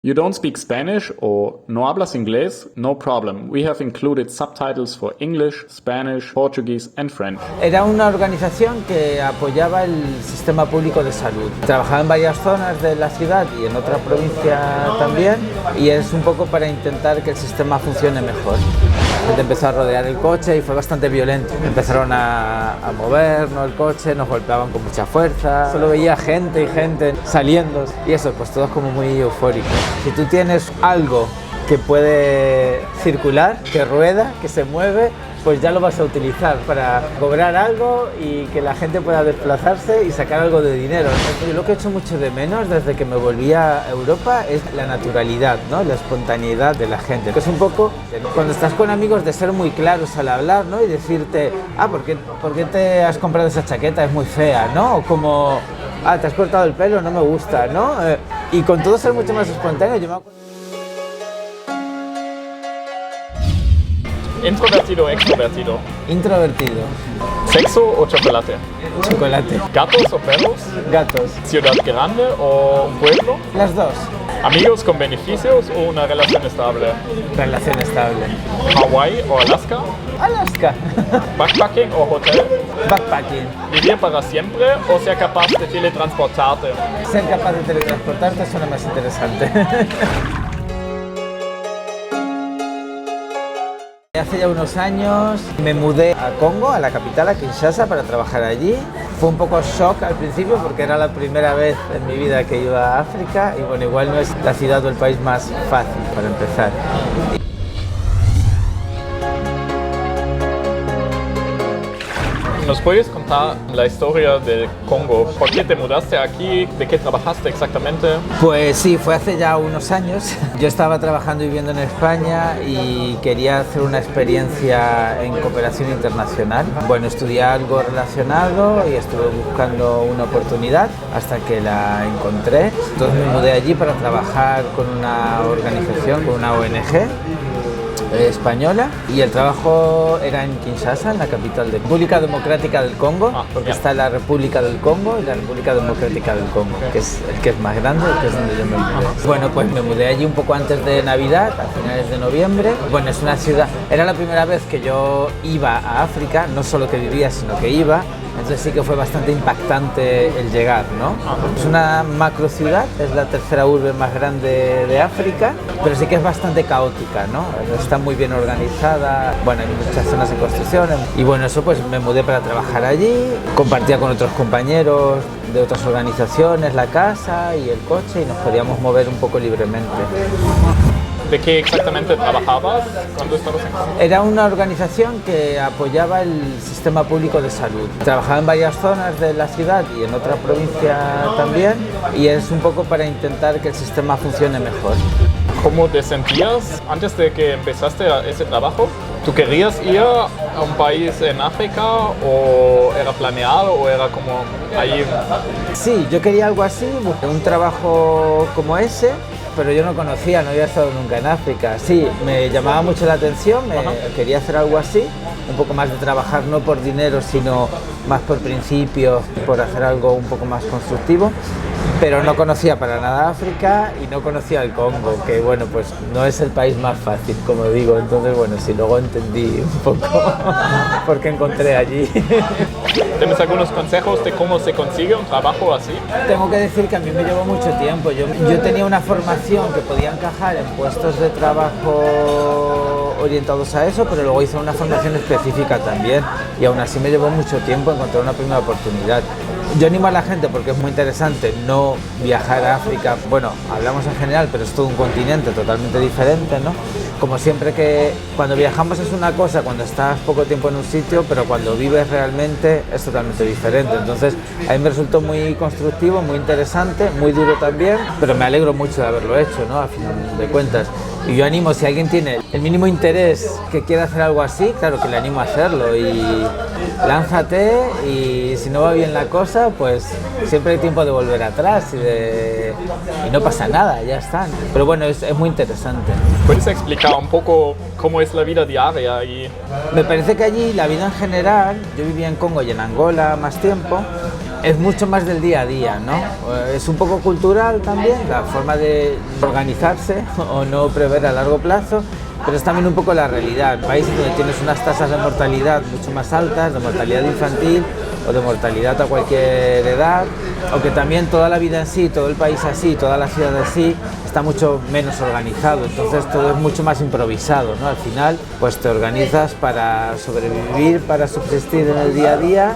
You don't speak Spanish or no hablas inglés? No problem. We have included subtitles for English, Spanish, Portuguese and French. Era una organización que apoyaba el sistema público de salud. Trabajaba en varias zonas de la ciudad y en otra provincia también, y es un poco para intentar que el sistema funcione mejor. La gente empezó a rodear el coche y fue bastante violento. Empezaron a mover, ¿no?, el coche, nos golpeaban con mucha fuerza. Solo veía gente y gente saliendo y eso, pues todos como muy eufóricos. Si tú tienes algo que puede circular, que rueda, que se mueve, pues ya lo vas a utilizar para cobrar algo y que la gente pueda desplazarse y sacar algo de dinero. Yo lo que he hecho mucho de menos desde que me volví a Europa es la naturalidad, ¿no?, la espontaneidad de la gente. Que es un poco, cuando estás con amigos, de ser muy claros al hablar, ¿no?, y decirte, ¿por qué te has comprado esa chaqueta? Es muy fea, ¿no? O como, te has cortado el pelo, no me gusta, ¿no? Y con todo ser mucho más espontáneo. ¿Introvertido o extrovertido? Introvertido. ¿Sexo o chocolate? Chocolate. ¿Gatos o perros? Gatos. ¿Ciudad grande o un pueblo? Las dos. ¿Amigos con beneficios o una relación estable? Relación estable. ¿Hawái o Alaska? Alaska. ¿Backpacking o hotel? Backpacking. ¿Vivir para siempre o ser capaz de teletransportarte? Ser capaz de teletransportarte suena más interesante. Hace ya unos años me mudé a Congo, a la capital, a Kinshasa, para trabajar allí. Fue un poco shock al principio porque era la primera vez en mi vida que iba a África y bueno, igual no es la ciudad o el país más fácil para empezar. ¿Nos puedes contar la historia del Congo? ¿Por qué te mudaste aquí? ¿De qué trabajaste exactamente? Pues sí, fue hace ya unos años. Yo estaba trabajando y viviendo en España y quería hacer una experiencia en cooperación internacional. Bueno, estudié algo relacionado y estuve buscando una oportunidad hasta que la encontré. Entonces me mudé allí para trabajar con una organización, con una ONG española, y el trabajo era en Kinshasa, en la capital de República Democrática del Congo, porque está la República del Congo y la República Democrática del Congo, que es el que es más grande, el que es donde yo me mudé. Bueno, pues me mudé allí un poco antes de Navidad, a finales de noviembre. Bueno, es una ciudad, era la primera vez que yo iba a África, no solo que vivía, sino que iba. Entonces sí que fue bastante impactante el llegar, ¿no? Es una macro ciudad, es la tercera urbe más grande de África, pero sí que es bastante caótica, ¿no? Está muy bien organizada, bueno, hay muchas zonas en construcción y bueno, eso pues me mudé para trabajar allí, compartía con otros compañeros de otras organizaciones la casa y el coche y nos podíamos mover un poco libremente. ¿De qué exactamente trabajabas cuando estabas en Congo? Era una organización que apoyaba el sistema público de salud. Trabajaba en varias zonas de la ciudad y en otra provincia también, y es un poco para intentar que el sistema funcione mejor. ¿Cómo te sentías antes de que empezaste ese trabajo? ¿Tú querías ir a un país en África o era planeado o era como ahí? Sí, yo quería algo así, un trabajo como ese, pero yo no conocía, no había estado nunca en África. Sí, me llamaba mucho la atención, quería hacer algo así, un poco más de trabajar no por dinero, sino más por principios, por hacer algo un poco más constructivo. Pero no conocía para nada África y no conocía el Congo, que bueno, pues no es el país más fácil, como digo. Entonces, bueno, sí, luego entendí un poco por qué encontré allí. ¿Tienes algunos consejos de cómo se consigue un trabajo así? Tengo que decir que a mí me llevó mucho tiempo. Yo tenía una formación que podía encajar en puestos de trabajo orientados a eso, pero luego hice una formación específica también y aún así me llevó mucho tiempo encontrar una primera oportunidad. Yo animo a la gente porque es muy interesante no viajar a África. Bueno, hablamos en general, pero es todo un continente totalmente diferente, ¿no? Como siempre que cuando viajamos es una cosa, cuando estás poco tiempo en un sitio, pero cuando vives realmente es totalmente diferente. Entonces, a mí me resultó muy constructivo, muy interesante, muy duro también, pero me alegro mucho de haberlo hecho, ¿no? Al final de cuentas. Y yo animo, si alguien tiene el mínimo interés que quiera hacer algo así, claro que le animo a hacerlo y lánzate, y si no va bien la cosa, pues siempre hay tiempo de volver atrás y no pasa nada, ya están. Pero bueno, es muy interesante. ¿Puedes explicar un poco cómo es la vida diaria ahí? Me parece que allí la vida en general, yo vivía en Congo y en Angola más tiempo, Es mucho más del día a día, ¿no? Es un poco cultural también, la forma de organizarse o no prever a largo plazo, pero es también un poco la realidad. Países donde tienes unas tasas de mortalidad mucho más altas, de mortalidad infantil o de mortalidad a cualquier edad, o que también toda la vida en sí, todo el país así, toda la ciudad así, está mucho menos organizado, entonces todo es mucho más improvisado, ¿no? Al final, pues te organizas para sobrevivir, para subsistir en el día a día,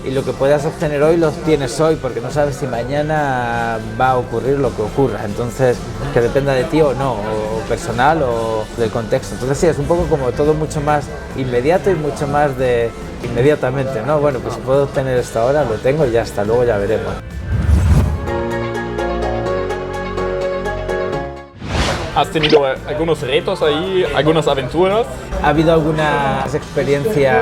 y lo que puedas obtener hoy lo tienes hoy, porque no sabes si mañana va a ocurrir lo que ocurra, entonces que dependa de ti o no, o personal o del contexto. Entonces sí, es un poco como todo mucho más inmediato y mucho más de inmediatamente, ¿no? Bueno, pues si puedo obtener esto ahora, lo tengo y ya está, luego ya veremos. ¿Has tenido algunos retos ahí, algunas aventuras? Ha habido algunas experiencias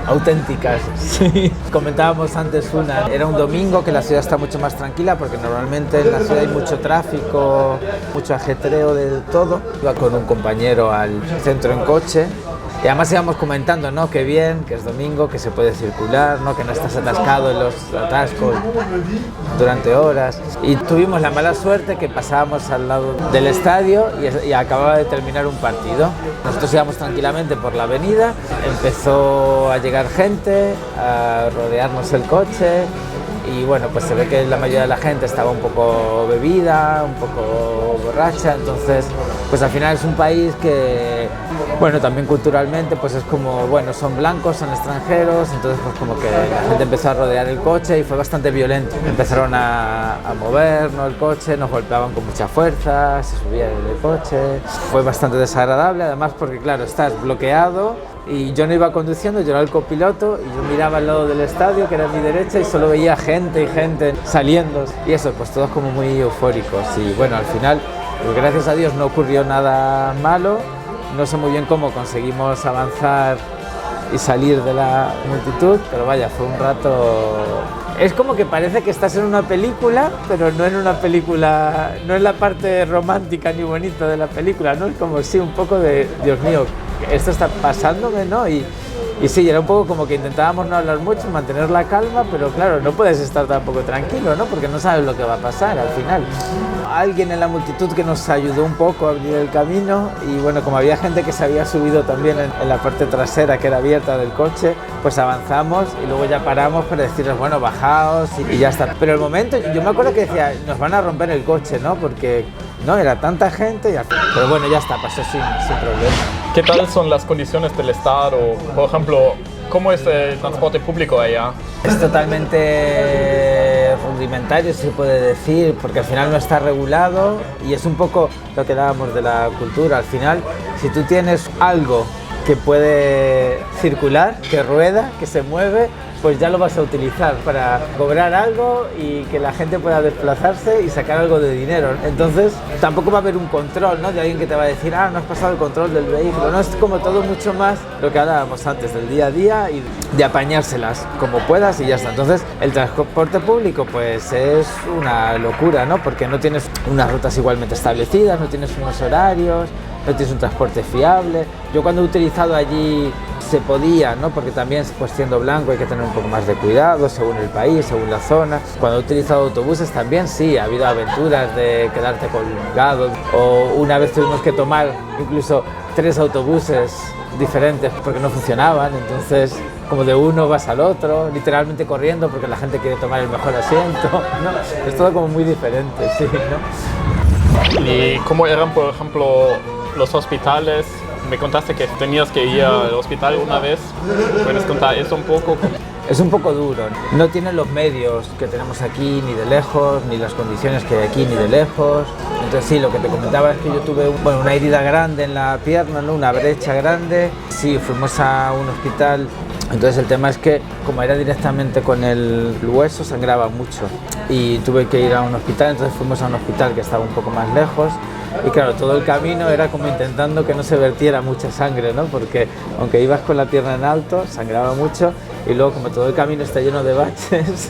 auténticas. Sí. Comentábamos antes una, era un domingo que la ciudad está mucho más tranquila porque normalmente en la ciudad hay mucho tráfico, mucho ajetreo de todo. Iba con un compañero al centro en coche. Y además íbamos comentando, ¿no? Qué bien, que es domingo, que se puede circular, ¿no? Que no estás atascado en los atascos durante horas. Y tuvimos la mala suerte que pasábamos al lado del estadio y acababa de terminar un partido. Nosotros íbamos tranquilamente por la avenida, empezó a llegar gente, a rodearnos el coche. Y bueno, pues se ve que la mayoría de la gente estaba un poco bebida, un poco borracha, entonces pues al final es un país que, bueno, también culturalmente pues es como, bueno, son blancos, son extranjeros, entonces pues como que la gente empezó a rodear el coche y fue bastante violento. Empezaron a movernos el coche, nos golpeaban con mucha fuerza, se subían en el coche, fue bastante desagradable, además porque claro, estás bloqueado. Y yo no iba conduciendo, yo era el copiloto y yo miraba al lado del estadio, que era a mi derecha, y solo veía gente y gente saliendo. Y eso, pues todos como muy eufóricos. Y bueno, al final, pues gracias a Dios no ocurrió nada malo. No sé muy bien cómo conseguimos avanzar y salir de la multitud, pero vaya, fue un rato... Es como que parece que estás en una película, pero no en una película, no en la parte romántica ni bonita de la película, ¿no? Es como, sí, un poco de, Dios mío, esto está pasándome, ¿no? Y sí, era un poco como que intentábamos no hablar mucho, mantener la calma, pero claro, no puedes estar tampoco tranquilo, ¿no? Porque no sabes lo que va a pasar al final. Alguien en la multitud que nos ayudó un poco a abrir el camino y bueno, como había gente que se había subido también en la parte trasera que era abierta del coche, pues avanzamos y luego ya paramos para decirles, bueno, bajaos y ya está. Pero el momento, yo me acuerdo que decía, nos van a romper el coche, ¿no? Porque no, era tanta gente, pero bueno, ya está, pasó sin problema. ¿Qué tal son las condiciones del estado? Por ejemplo, ¿cómo es el transporte público allá? Es totalmente rudimentario, se puede decir, porque al final no está regulado y es un poco lo que dábamos de la cultura. Al final, si tú tienes algo que puede circular, que rueda, que se mueve, pues ya lo vas a utilizar para cobrar algo y que la gente pueda desplazarse y sacar algo de dinero. Entonces tampoco va a haber un control, ¿no? De alguien que te va a decir, no has pasado el control del vehículo. No, es como todo mucho más lo que hablábamos antes, del día a día y de apañárselas como puedas y ya está. Entonces el transporte público pues es una locura, ¿no? Porque no tienes unas rutas igualmente establecidas, no tienes unos horarios, no tienes un transporte fiable. Yo cuando he utilizado allí se podía, ¿no? Porque también pues siendo blanco hay que tener un poco más de cuidado según el país, según la zona. Cuando he utilizado autobuses también sí, ha habido aventuras de quedarte colgado o una vez tuvimos que tomar incluso 3 autobuses diferentes porque no funcionaban, entonces como de uno vas al otro, literalmente corriendo porque la gente quiere tomar el mejor asiento, ¿no? Es todo como muy diferente, sí, ¿no? ¿Y cómo eran, por ejemplo, los hospitales? Me contaste que tenías que ir al hospital una vez. ¿Puedes contar eso un poco? Es un poco duro. No tienen los medios que tenemos aquí ni de lejos, ni las condiciones que hay aquí ni de lejos. Entonces sí, lo que te comentaba es que yo tuve una herida grande en la pierna, ¿no? Una brecha grande. Sí, fuimos a un hospital. Entonces el tema es que como era directamente con el hueso sangraba mucho y tuve que ir a un hospital, entonces fuimos a un hospital que estaba un poco más lejos y claro, todo el camino era como intentando que no se vertiera mucha sangre, ¿no? Porque aunque ibas con la pierna en alto, sangraba mucho y luego como todo el camino está lleno de baches,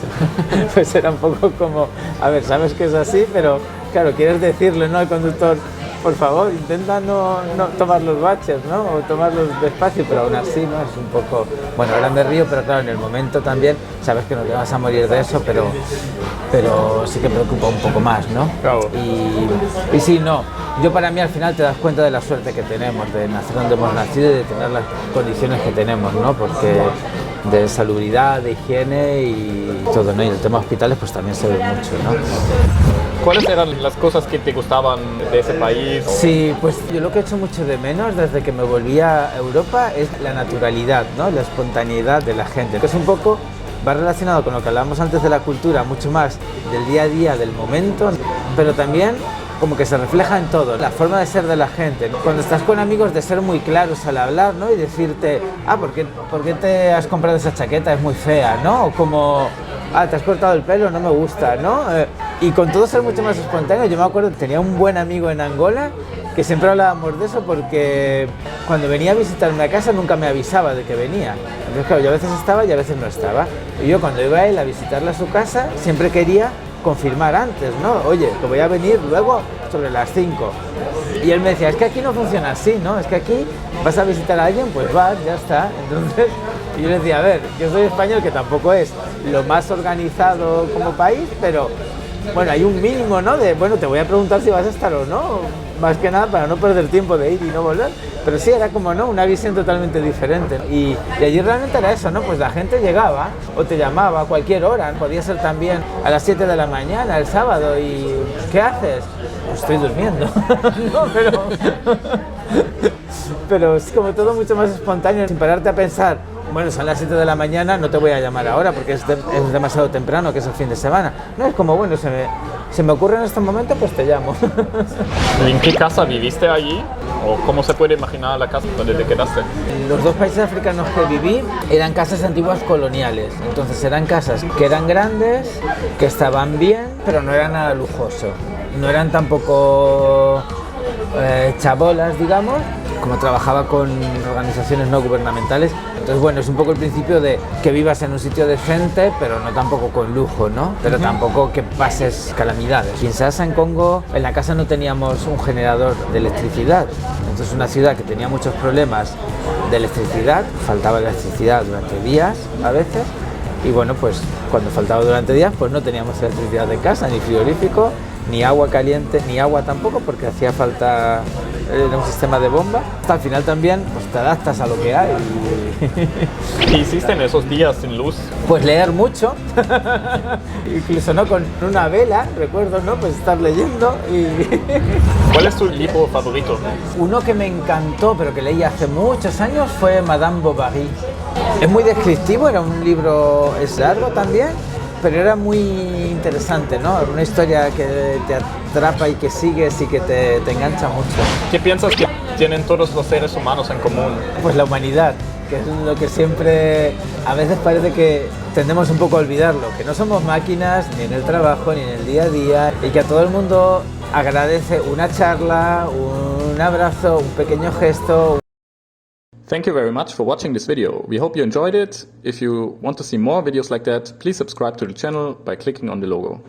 pues era un poco como, a ver, sabes que es así, pero claro, quieres decirle, ¿no? Al conductor, por favor, intenta no tomar los baches, ¿no? O tomarlos despacio, pero aún así, ¿no? Es un poco, bueno, ahora me río, pero claro, en el momento también sabes que no te vas a morir de eso, pero sí que preocupa un poco más, ¿no? Claro. Y sí, no, yo para mí al final te das cuenta de la suerte que tenemos, de nacer donde hemos nacido y de tener las condiciones que tenemos, ¿no? Porque de salubridad, de higiene y todo, ¿no? Y el tema hospitales pues también se ve mucho, ¿no? ¿Cuáles eran las cosas que te gustaban de ese país? Sí, pues yo lo que he hecho mucho de menos desde que me volví a Europa es la naturalidad, ¿no? La espontaneidad de la gente, que es un poco, va relacionado con lo que hablábamos antes de la cultura, mucho más del día a día, del momento, pero también como que se refleja en todo, la forma de ser de la gente, ¿no? Cuando estás con amigos, de ser muy claros al hablar, ¿no? Y decirte, ¿por qué te has comprado esa chaqueta? Es muy fea, ¿no? O como, te has cortado el pelo, no me gusta, ¿no? Y con todo ser mucho más espontáneo. Yo me acuerdo que tenía un buen amigo en Angola que siempre hablábamos de eso porque cuando venía a visitarme a casa nunca me avisaba de que venía. Entonces, claro, yo a veces estaba y a veces no estaba. Y yo cuando iba a él a visitarle a su casa siempre quería confirmar antes, ¿no? Oye, que voy a venir luego sobre las 5. Y él me decía, es que aquí no funciona así, ¿no? Es que aquí vas a visitar a alguien, pues vas, ya está. Entonces, yo le decía, a ver, yo soy español, que tampoco es lo más organizado como país, pero bueno, hay un mínimo, ¿no? De, bueno, te voy a preguntar si vas a estar o no, más que nada para no perder tiempo de ir y no volver. Pero sí, era como, ¿no? Una visión totalmente diferente. Y allí realmente era eso, ¿no? Pues la gente llegaba o te llamaba a cualquier hora. Podía ser también a las 7 de la mañana, el sábado, y ¿qué haces? Pues estoy durmiendo. No, pero es como todo mucho más espontáneo, sin pararte a pensar, bueno, son las 7 de la mañana, no te voy a llamar ahora porque es demasiado temprano, que es el fin de semana. No, es como, bueno, se me ocurre en este momento, pues te llamo. ¿En qué casa viviste allí? ¿O cómo se puede imaginar la casa donde te quedaste? Los 2 países africanos que viví eran casas antiguas coloniales. Entonces eran casas que eran grandes, que estaban bien, pero no eran nada lujoso. No eran tampoco chabolas, digamos, como trabajaba con organizaciones no gubernamentales. Entonces, bueno, es un poco el principio de que vivas en un sitio decente, pero no tampoco con lujo, ¿no? Pero tampoco que pases calamidades. Kinshasa, en Congo, en la casa no teníamos un generador de electricidad. Entonces, una ciudad que tenía muchos problemas de electricidad, faltaba electricidad durante días a veces, y bueno, pues cuando faltaba durante días, pues no teníamos electricidad en casa, ni frigorífico, ni agua caliente, ni agua tampoco, porque hacía falta un sistema de bomba. Hasta al final también pues te adaptas a lo que hay. ¿Qué hiciste en esos días sin luz? Pues leer mucho, incluso no con una vela, recuerdo, ¿no? Pues estar leyendo y... ¿Cuál es tu libro favorito? Uno que me encantó, pero que leí hace muchos años, fue Madame Bovary. Es muy descriptivo, era un libro, es largo también, pero era muy interesante, ¿no? Una historia que te atrapa y que sigues y que te engancha mucho. ¿Qué piensas que tienen todos los seres humanos en común? Pues la humanidad, que es lo que siempre, a veces parece que tendemos un poco a olvidarlo, que no somos máquinas ni en el trabajo ni en el día a día, y que a todo el mundo agradece una charla, un abrazo, un pequeño gesto. Thank you very much for watching this video. We hope you enjoyed it. If you want to see more videos like that, please subscribe to the channel by clicking on the logo.